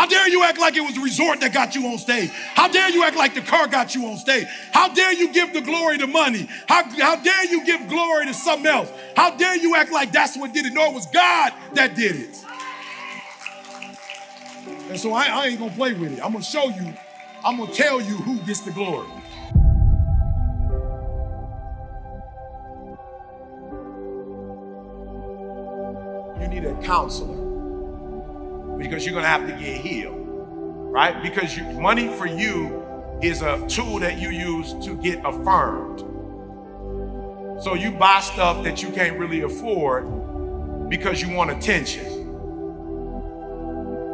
dare you act like it was the resort that got you on stage? How dare you act like the car got you on stage? How dare you give the glory to money? How dare you give glory to something else? How dare you act like that's what did it? No, it was God that did it. And so I ain't gonna play with it. I'm gonna show you, I'm gonna tell you who gets the glory. You need a counselor because you're gonna have to get healed, right? Because money for you is a tool that you use to get affirmed. So you buy stuff that you can't really afford because you want attention,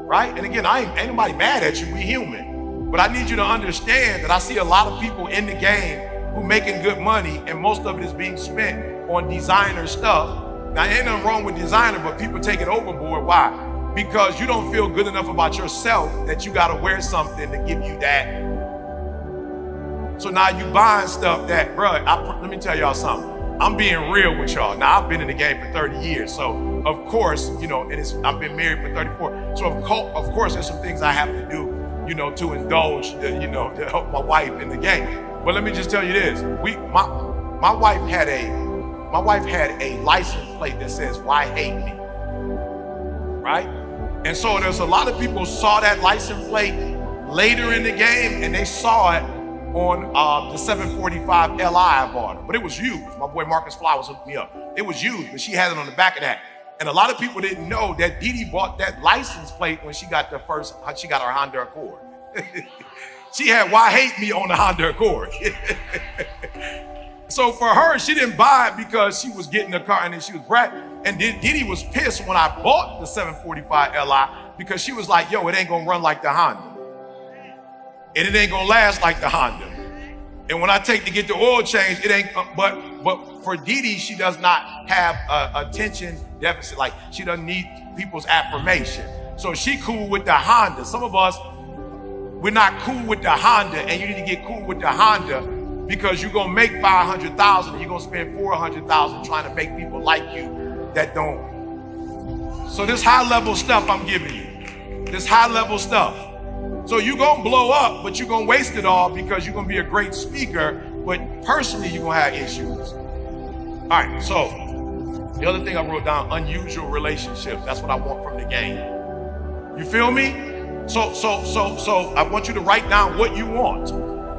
right? And again, ain't nobody mad at you, we human. But I need you to understand that I see a lot of people in the game who making good money and most of it is being spent on designer stuff. Now, ain't nothing wrong with designer, but people take it overboard. Why? Because you don't feel good enough about yourself that you gotta wear something to give you that. So now you buying stuff that, bro, let me tell y'all something. I'm being real with y'all. Now, I've been in the game for 30 years. So, of course, you know, I've been married for 34. So, of course, there's some things I have to do, you know, to indulge, to help my wife in the game. But let me just tell you this. My wife had a license plate that says, "Why hate me?" Right? And so there's a lot of people saw that license plate later in the game and they saw it on the 745 Li I bought her. But it was used. My boy Marcus Flowers hooked me up. It was used, but she had it on the back of that. And a lot of people didn't know that Dee Dee bought that license plate when she got her Honda Accord. She had "Why hate me" on the Honda Accord. So for her, she didn't buy it because she was getting a car and then she was brat. And Dee Dee was pissed when I bought the 745 Li because she was like, yo, it ain't gonna run like the Honda. And it ain't gonna last like the Honda. And when I take to get the oil change, it ain't, but for Dee Dee, she does not have attention deficit. Like she doesn't need people's affirmation. So she cool with the Honda. Some of us, we're not cool with the Honda, and you need to get cool with the Honda because you're gonna make $500,000 and you're gonna spend $400,000 trying to make people like you that don't. So this high level stuff I'm giving you, this high level stuff. So you're gonna blow up, but you're gonna waste it all because you're gonna be a great speaker, but personally you're gonna have issues. All right, so the other thing I wrote down, unusual relationships. That's what I want from the game. You feel me? So I want you to write down what you want.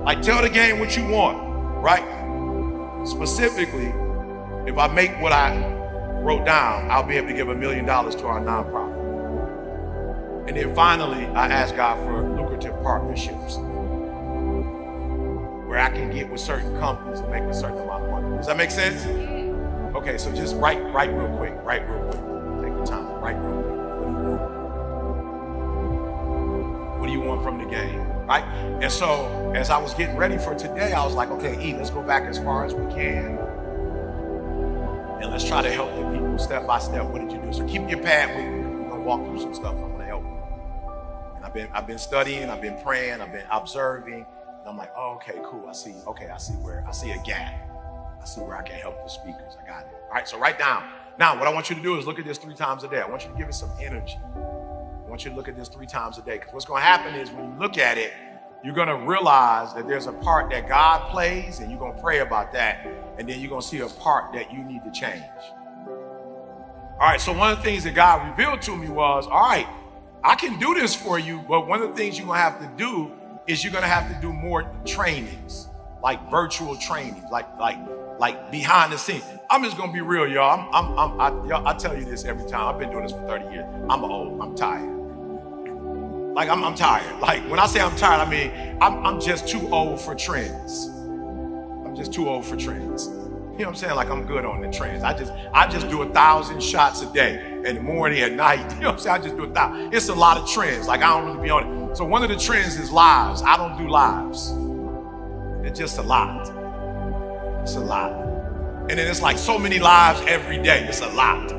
Like tell the game what you want, right? Specifically, if I make what I wrote down, I'll be able to give $1 million to our nonprofit. And then finally, I ask God for lucrative partnerships where I can get with certain companies and make a certain amount of money. Does that make sense? Okay, so just write real quick. Take your time, write real quick. What do you want from the game, right? And so as I was getting ready for today, I was like, okay, E, let's go back as far as we can. And let's try to help the people step by step. What did you do? So keep your pad with me. We're gonna walk through some stuff. I'm gonna help you. And I've been studying, I've been praying, I've been observing. And I'm like, oh, okay, cool. I see a gap. I see where I can help the speakers. I got it. All right, so write down. Now, what I want you to do is look at this 3 times a day. I want you to give it some energy. I want you to look at this 3 times a day. Because what's going to happen is when you look at it, you're going to realize that there's a part that God plays, and you're going to pray about that. And then you're going to see a part that you need to change. All right, so one of the things that God revealed to me was, all right, I can do this for you, but one of the things you're going to have to do is you're going to have to do more trainings, like virtual trainings, like behind the scenes. I'm just going to be real, y'all. I tell you this every time. I've been doing this for 30 years. I'm old. I'm tired. Like, I'm tired. Like, when I say I'm tired, I mean, I'm just too old for trends. I'm just too old for trends. You know what I'm saying? Like, I'm good on the trends. I just do 1,000 shots a day in the morning, at night. You know what I'm saying? I just do 1,000. It's a lot of trends. Like, I don't really be on it. So one of the trends is lives. I don't do lives. It's just a lot. It's a lot. And then it's like so many lives every day. It's a lot.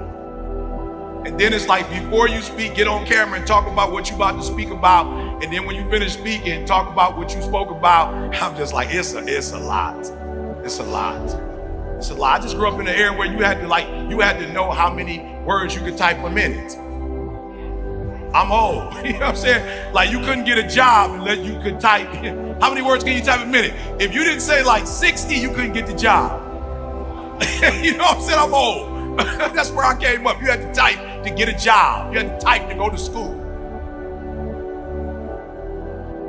And then it's like before you speak, get on camera and talk about what you're about to speak about. And then when you finish speaking, talk about what you spoke about. I'm just like, it's a lot. It's a lot. It's a lot. I just grew up in an era where you had to know how many words you could type a minute. I'm old. You know what I'm saying? Like you couldn't get a job unless you could type. How many words can you type a minute? If you didn't say like 60, you couldn't get the job. You know what I'm saying? I'm old. That's where I came up. You had to type to get a job. You had to type to go to school.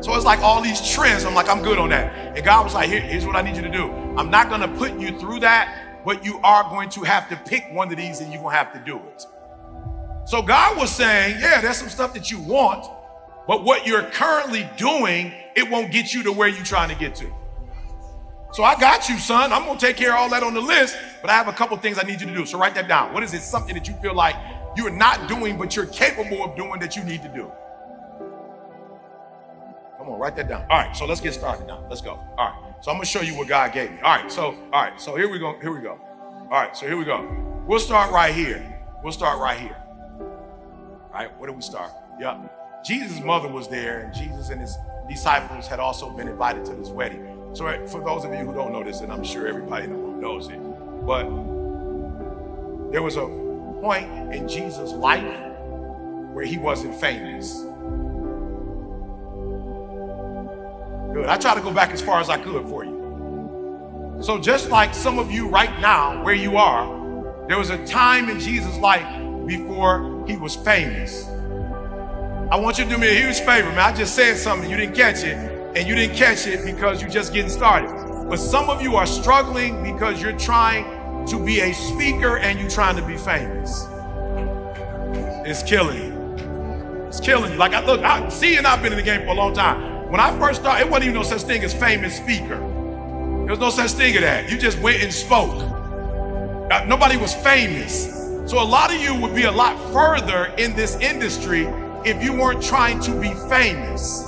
So it's like all these trends. I'm like, I'm good on that. And God was like, here's what I need you to do. I'm not going to put you through that, but you are going to have to pick one of these and you're going to have to do it. So God was saying, yeah, there's some stuff that you want, but what you're currently doing, it won't get you to where you're trying to get to. So I got you, son. I'm going to take care of all that on the list, but I have a couple things I need you to do. So write that down. What is it? Something that you feel like you're not doing, but you're capable of doing that you need to do. Come on, write that down. All right, so let's get started now. Let's go. All right, so I'm going to show you what God gave me. All right, so here we go. All right, so here we go. We'll start right here. All right, where do we start? Yeah. Jesus' mother was there, and Jesus and his disciples had also been invited to this wedding. So for those of you who don't know this, and I'm sure everybody in the room knows it, but there was a point in Jesus' life where he wasn't famous. Good. I try to go back as far as I could for you. So just like some of you right now, where you are, there was a time in Jesus' life before he was famous. I want you to do me a huge favor, man. I just said something, you didn't catch it, and you didn't catch it because you're just getting started. But some of you are struggling because you're trying to be a speaker and you're trying to be famous. It's killing you. It's killing you. Like, look, I've been in the game for a long time. When I first started, it wasn't even no such thing as famous speaker. There was no such thing as that. You just went and spoke. Nobody was famous. So a lot of you would be a lot further in this industry if you weren't trying to be famous.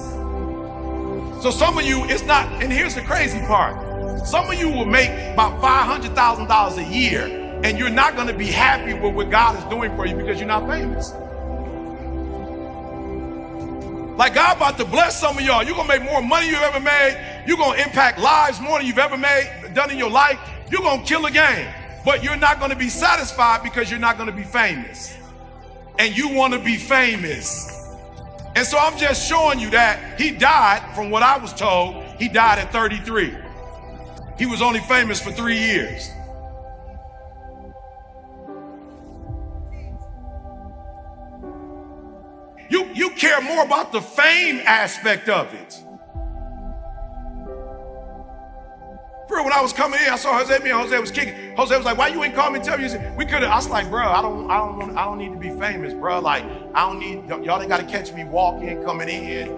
So some of you, it's not, and here's the crazy part. Some of you will make about $500,000 a year and you're not going to be happy with what God is doing for you because you're not famous. Like God about to bless some of y'all. You're going to make more money you've ever made. You're going to impact lives more than you've ever done in your life. You're going to kill a game. But you're not going to be satisfied because you're not going to be famous. And you want to be famous. And so I'm just showing you that he died, from what I was told, he died at 33. He was only famous for 3 years. You care more about the fame aspect of it. When I was coming in, I saw Jose, me and Jose was kicking. Jose was like, why you ain't call me and tell me? We could have. I was like, bro, I don't need to be famous, bro. Like, y'all ain't got to catch me walking, coming in.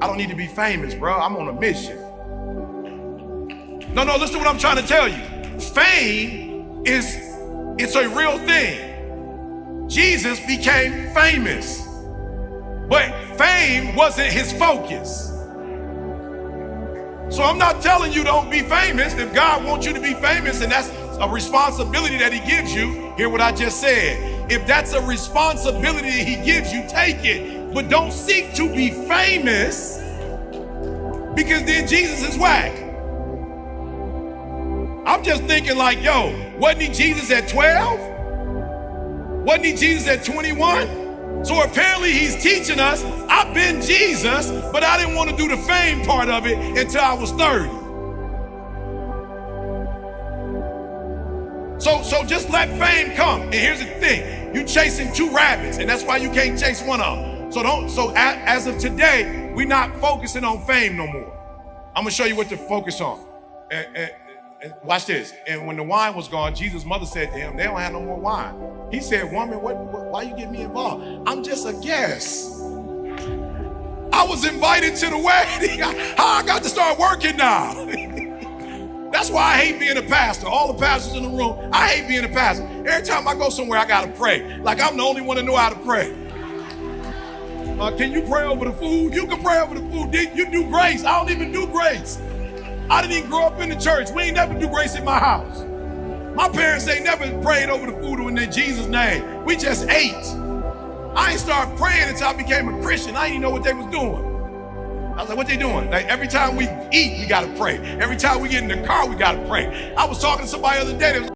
I don't need to be famous, bro. I'm on a mission. No, listen to what I'm trying to tell you. Fame it's a real thing. Jesus became famous, but fame wasn't his focus. So I'm not telling you don't be famous. If God wants you to be famous and that's a responsibility that he gives you, hear what I just said. If that's a responsibility that he gives you, take it. But don't seek to be famous because then Jesus is whack. I'm just thinking like, yo, wasn't he Jesus at 12? Wasn't he Jesus at 21? So apparently he's teaching us, I've been Jesus, but I didn't want to do the fame part of it until I was 30. So just let fame come. And here's the thing, you chasing two rabbits, and that's why you can't chase one of them. So as of today, we're not focusing on fame no more. I'm gonna show you what to focus on. And watch this. And when the wine was gone, Jesus' mother said to him, they don't have no more wine. He said, woman, why you get me involved? I'm just a guest. I was invited to the wedding. How I got to start working now? That's why I hate being a pastor. All the pastors in the room, I hate being a pastor. Every time I go somewhere, I got to pray. Like I'm the only one that know how to pray. Can you pray over the food? You can pray over the food. You do grace. I don't even do grace. I didn't even grow up in the church. We ain't never do grace in my house. My parents ain't never prayed over the food in Jesus' name. We just ate. I ain't started praying until I became a Christian. I didn't even know what they was doing. I was like, what they doing? Like every time we eat, we gotta pray. Every time we get in the car, we gotta pray. I was talking to somebody the other day that was